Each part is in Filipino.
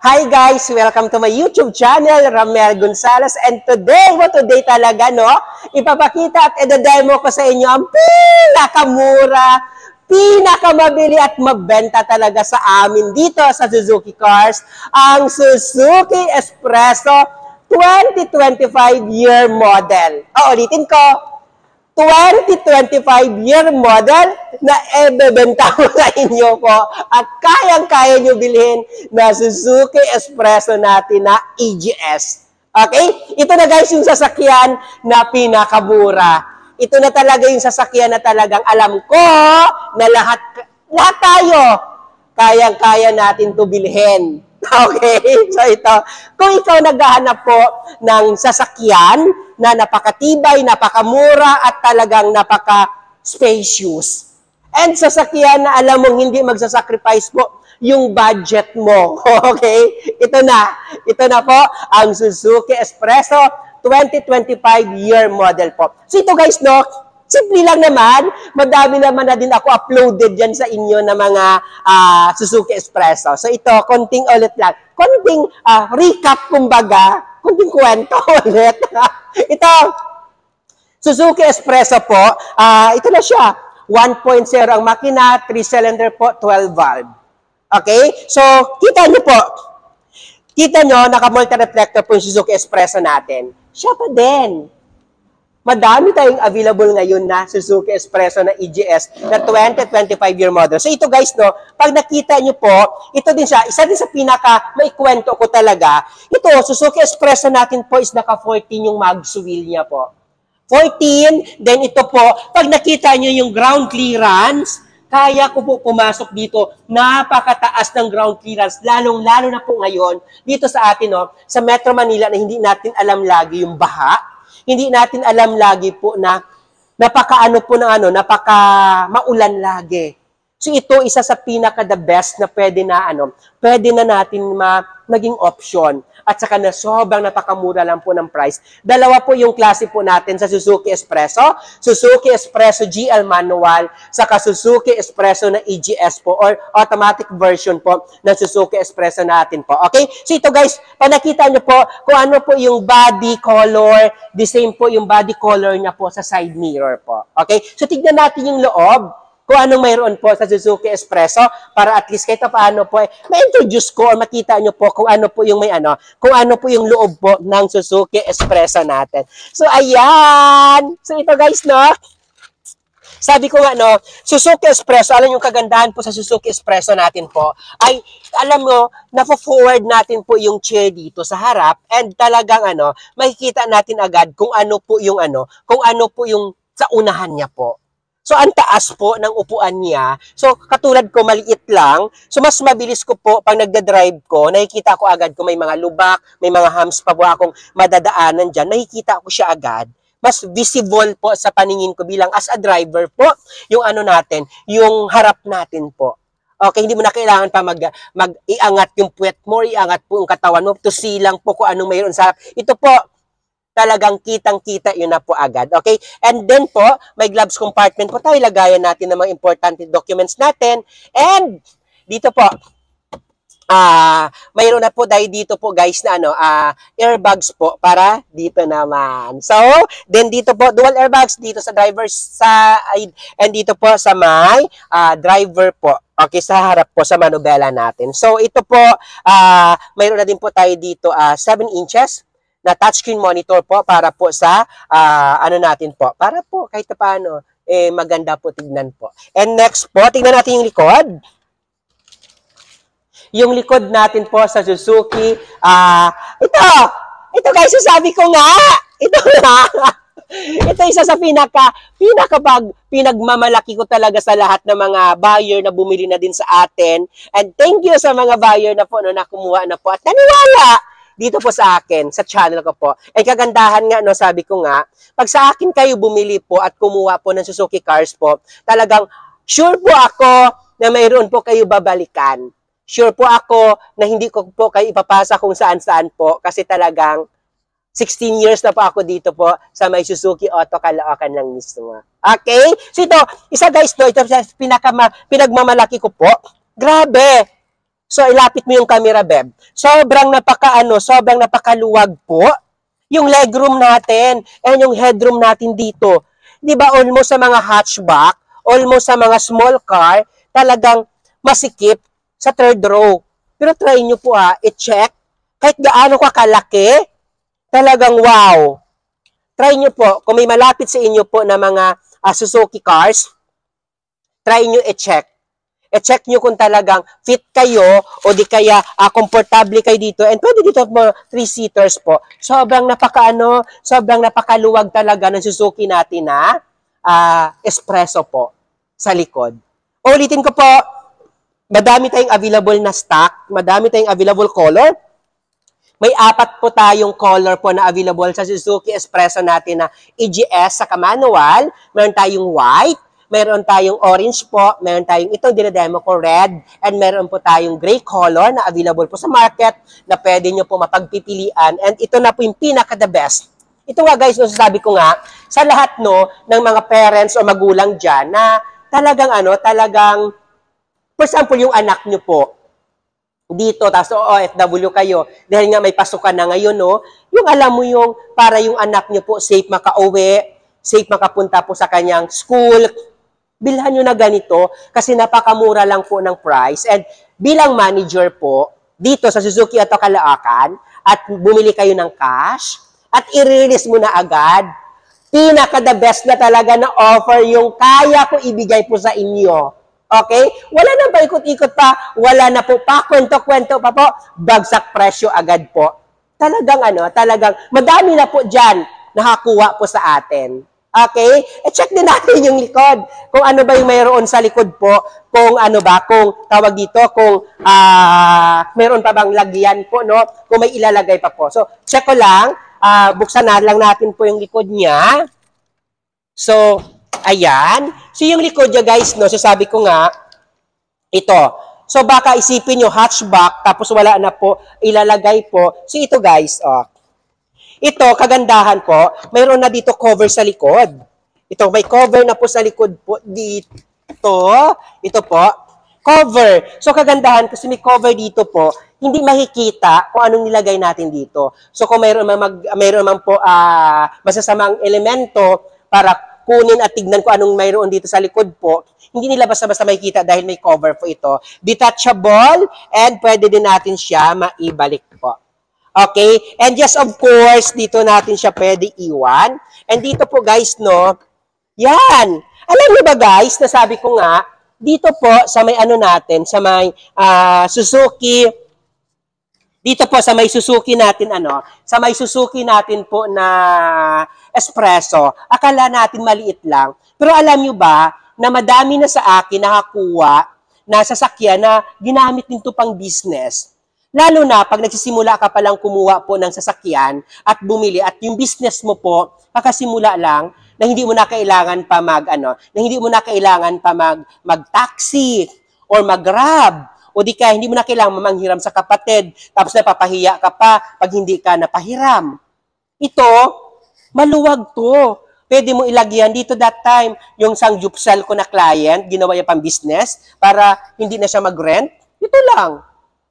Hi guys! Welcome to my YouTube channel, Ramel Gonzales. And today talaga, no? Ipapakita at i-demo ko sa inyo ang pinakamura, pinakamabili at mabenta talaga sa amin dito sa Suzuki Cars, ang Suzuki Espresso 2025-year model. Ulitin ko, 2025-year model na ibebenta ko sa inyo po at kayang-kaya nyo bilhin na Suzuki Espresso natin na EGS. Okay? Ito na guys yung sasakyan na pinakamura. Ito na talaga yung sasakyan na talagang alam ko na lahat tayo kayang-kaya natin to bilhin. Okay? So ito, kung ikaw naghahanap po ng sasakyan na napakatibay, napakamura, at talagang napaka-spacious. And sasakyan na alam mong hindi magsasacrifice po yung budget mo. Okay? Ito na po ang Suzuki Espresso 2025-year model po. So ito guys, no? Simple lang naman, madami naman na din ako uploaded dyan sa inyo na mga Suzuki Espresso. So ito, konting ulit lang. Konting recap, kumbaga, konting kwento ulit. Ito, Suzuki Espresso po, ito na siya. 1.0 ang makina, 3-cylinder po, 12 valve. Okay? So, kita nyo po. Kita nyo, naka-multi-reflector po yung Suzuki Espresso natin. Siya pa din. Madami tayong available ngayon na Suzuki Espresso na EGS na 2025-year model. So ito guys, no, pag nakita nyo po, ito din siya, isa din sa pinaka-maikwento ko talaga. Ito, Suzuki Espresso natin po is naka-14 yung mags wheel niya po. 14, then ito po, pag nakita nyo yung ground clearance, kaya ko po pumasok dito, napakataas ng ground clearance, lalong-lalo na po ngayon, dito sa atin, no, sa Metro Manila na hindi natin alam lagi yung baha. Hindi natin alam lagi po na napaka maulan lagi. So ito isa sa pinaka the best na pwede na natin maging option. At saka na sobrang napakamura lang po ng price. Dalawa po yung klase po natin sa Suzuki Espresso. Suzuki Espresso GL manual, saka Suzuki Espresso na EGS po or automatic version po ng Suzuki Espresso natin po. Okay? So ito guys, pag nakita nyo po kung ano po yung body color, the same po yung body color niya po sa side mirror po. Okay? So tignan natin yung loob. Kung anong mayroon po sa Suzuki Espresso para at least kahit paano po ma-introduce ko o makita nyo po kung ano po yung kung ano po yung loob po ng Suzuki Espresso natin. So ayan. So ito guys, no. Sabi ko nga, no, Suzuki Espresso, alam yung kagandahan po sa Suzuki Espresso natin po, ay, alam mo, na-forward natin po yung chair dito sa harap and talagang, makikita natin agad kung ano po yung sa unahan niya po. So, ang taas po ng upuan niya. So, katulad ko, maliit lang. So, mas mabilis ko po, pag nagda-drive ko, nakikita ko agad kung may mga lubak, may mga humps pa po akong madadaanan dyan. Nakikita ko siya agad. Mas visible po sa paningin ko bilang as a driver po, yung yung harap natin po. Okay, hindi mo na kailangan pa mag-iangat yung puwet mo, iangat po yung katawan mo, to see lang po kung anong mayroon sa harap. Ito po, talagang kitang-kita yun na po agad. Okay? And then po, may gloves compartment po tayo. Lagayan natin ng mga importante documents natin. And dito po, mayroon na po tayo dito po guys na airbags po para dito naman. So, then dito po, dual airbags dito sa driver's side and dito po sa may driver po. Okay, sa harap po sa manubela natin. So, ito po, mayroon na din po tayo dito 7 inches na touchscreen monitor po para po sa natin po. Para po kahit paano maganda po tignan po. And next po, tignan natin yung likod. Yung likod natin po sa Suzuki, ito guys, sabi ko nga, ito isa sa pinagmamalaki ko talaga sa lahat ng mga buyer na bumili na din sa atin. And thank you sa mga buyer na po na kumuha na po at naniwala dito po sa akin, sa channel ko po. Ay kagandahan nga, no, sabi ko nga, pag sa akin kayo bumili po at kumuha po ng Suzuki Cars po, talagang sure po ako na mayroon po kayo babalikan. Sure po ako na hindi ko po kayo ipapasa kung saan-saan po kasi talagang 16 years na po ako dito po sa may Suzuki Auto Caloocan lang mismo. Okay? So ito, isa guys, no, ito pinagmamalaki ko po. Grabe! So, ilapit mo yung camera, Beb. Sobrang napakaluwag po. Yung legroom natin, and yung headroom natin dito. Di ba, almost sa mga hatchback, almost sa mga small car, talagang masikip sa third row. Pero try nyo po i-check. Kahit gaano ka kalaki, talagang wow. Try nyo po, kung may malapit sa inyo po na mga Suzuki cars, try nyo i-check. I-check nyo kung talagang fit kayo o di kaya komportable kayo dito. And pwede dito mo 3-seaters po. Sobrang napakaluwag talaga ng Suzuki natin na espresso po sa likod. Ulitin ko po, madami tayong available na stock, madami tayong available color. May 4 po tayong color po na available sa Suzuki Espresso natin na EGS sa manual. Meron tayong white, meron tayong orange po, meron tayong ito, dinademo ko, red, and meron po tayong gray color na available po sa market na pwede nyo po mapagpipilian. And ito na po yung pinaka-the best. Ito nga guys, sabi ko nga, sa lahat ng mga parents o magulang dyan na talagang, for example, yung anak nyo po, dito, tapos OFW kayo, dahil nga may pasukan na ngayon, yung alam mo yung, para yung anak nyo po safe makauwi, safe makapunta po sa kanyang school, bilhan nyo na ganito, kasi napakamura lang po ng price. And bilang manager po, dito sa Suzuki Auto Caloocan, at bumili kayo ng cash, at i-release mo na agad, pinaka-the best na talaga na offer yung kaya ko ibigay po sa inyo. Okay? Wala na paikot-ikot pa, wala na po pa, kwento-kwento pa po, bagsak presyo agad po. Talagang, madami na po dyan nakakuha po sa atin. Okay? Check din natin yung likod. Kung ano ba yung mayroon sa likod po, kung tawag dito, kung mayroon pa bang lagyan po, kung may ilalagay pa po. So, check ko lang, buksan na lang natin po yung likod niya. So, ayan. So, yung likod niya, guys, so sabi ko nga, ito. So, baka isipin nyo, hatchback, tapos wala na po, ilalagay po. So, ito, guys, ito, kagandahan po, mayroon na dito cover sa likod. Ito, may cover na po sa likod po dito. Ito po, cover. So, kagandahan, kasi may cover dito po, hindi makikita kung anong nilagay natin dito. So, kung mayroon man po masasamang elemento para kunin at tignan ko anong mayroon dito sa likod po, hindi nila basta-basta makikita dahil may cover po ito. Detachable, and pwede din natin siya maibalik po. Okay? And yes, of course, dito natin siya pwede iwan. And dito po, guys, yan. Alam niyo ba, guys, nasabi ko nga, dito po, sa may natin, sa may Suzuki, dito po, sa may Suzuki natin, sa may Suzuki natin po na espresso, akala natin maliit lang. Pero alam niyo ba, na madami na sa akin nakakuha na sasakyan na ginamit nito pang business. Lalo na pag nagsisimula ka palang kumuha po ng sasakyan at bumili at yung business mo po, kakasimula lang na hindi mo na kailangan pa mag-taxi or mag-grab o di kaya hindi mo na kailangan manghiram sa kapatid tapos napapahiya ka pa pag hindi ka napahiram. Ito, maluwag to. Pwede mo ilagyan dito that time yung sangjupsal ko na client, ginawa niya pang business para hindi na siya mag-rent. Ito lang.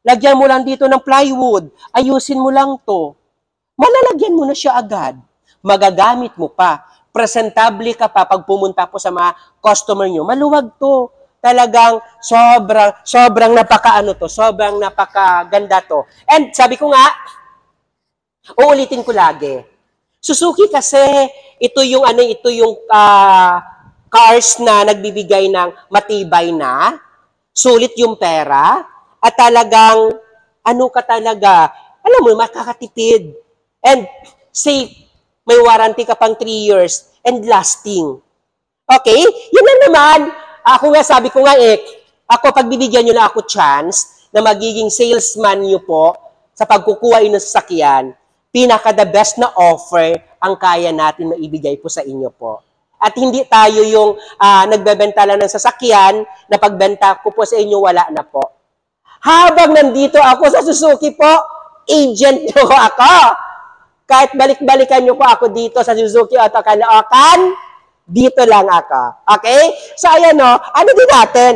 Lagyan mo lang dito ng plywood. Ayusin mo lang to. Malalagyan mo na siya agad. Magagamit mo pa. Presentable ka pa pag pumunta po sa mga customer nyo. Maluwag to. Talagang sobrang sobrang napakaganda to. And sabi ko nga, uulitin ko lagi. Suzuki kasi, ito yung cars na nagbibigay ng matibay na, sulit yung pera, at talagang, alam mo, makakatipid. And safe, may warranty ka pang 3 years, and lasting. Okay? Yun lang naman. Sabi ko nga pag bibigyan nyo na ako chance na magiging salesman nyo po sa pagkukuha ng sasakyan, pinaka-the best na offer ang kaya natin maibigay po sa inyo po. At hindi tayo yung nagbebenta lang ng sasakyan na pagbenta ko po sa inyo, wala na po. Habang nandito ako sa Suzuki po, agent nyo ako. Kahit balik-balikan nyo po ako dito sa Suzuki Auto Caloocan, dito lang ako. Okay? So, ayan ano din natin.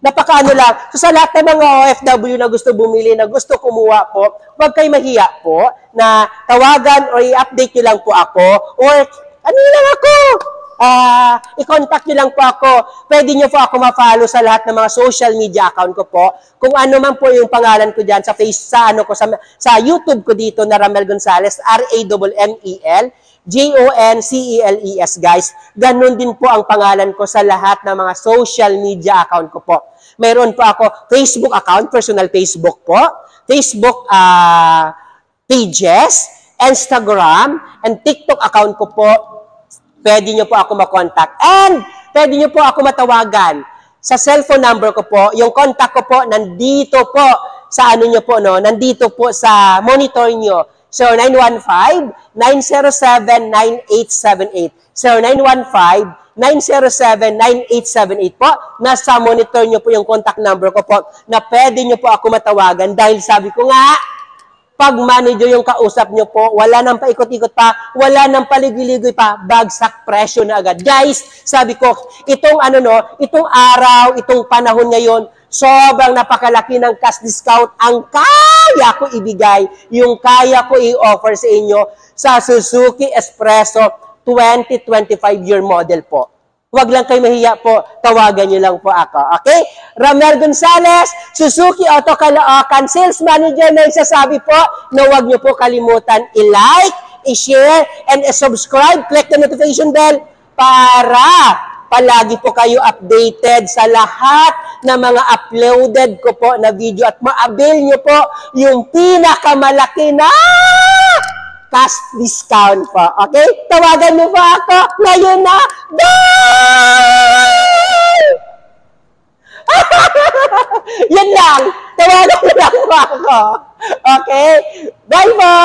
Napakaano lang. So sa lahat ng mga OFW na gusto bumili, na gusto kumuha po, huwag kayo mahiya po na tawagan o i-update nyo lang po ako or ano lang ako, i-contact nyo lang po ako. Pwede nyo po ako ma-follow sa lahat ng mga social media account ko po. Kung ano man po yung pangalan ko dyan sa sa YouTube ko dito na Ramel Gonzales, R-A-M-M-E-L, J-O-N-C-E-L-E-S, guys. Ganun din po ang pangalan ko sa lahat ng mga social media account ko po. Meron po ako Facebook account, personal Facebook po, Facebook pages, Instagram, and TikTok account ko po. Pwede nyo po ako makontak. And pwede nyo po ako matawagan. Sa cellphone number ko po, yung contact ko po, nandito po sa ano nyo po, no? Nandito po sa monitor nyo. 0915-907-9878. 0915-907-9878 po. Nasa monitor nyo po yung contact number ko po na pwede nyo po ako matawagan dahil sabi ko nga, pag manager yung kausap nyo po, wala nang paikot-ikot pa, wala nang paligiligoy pa, bagsak presyo na agad. Guys, sabi ko, itong itong araw, itong panahon ngayon, sobrang napakalaki ng cash discount ang kaya ko ibigay, yung kaya ko i-offer sa inyo sa Suzuki Espresso 2025-year model po. Huwag lang kayo mahiya po, tawagan nyo lang po ako. Okay? Ramel Gonzales, Suzuki Auto Caloocan, Sales Manager na isasabi po na huwag nyo po kalimutan i-like, i-share, and i-subscribe. Click the notification bell para palagi po kayo updated sa lahat ng mga uploaded ko po na video at ma-avail nyo po yung pinakamalaki na cash discount po. Okay? Tawagan nyo po ako ngayon na. Bye! Yan lang. Tawagan nyo lang po ako. Okay? Bye po!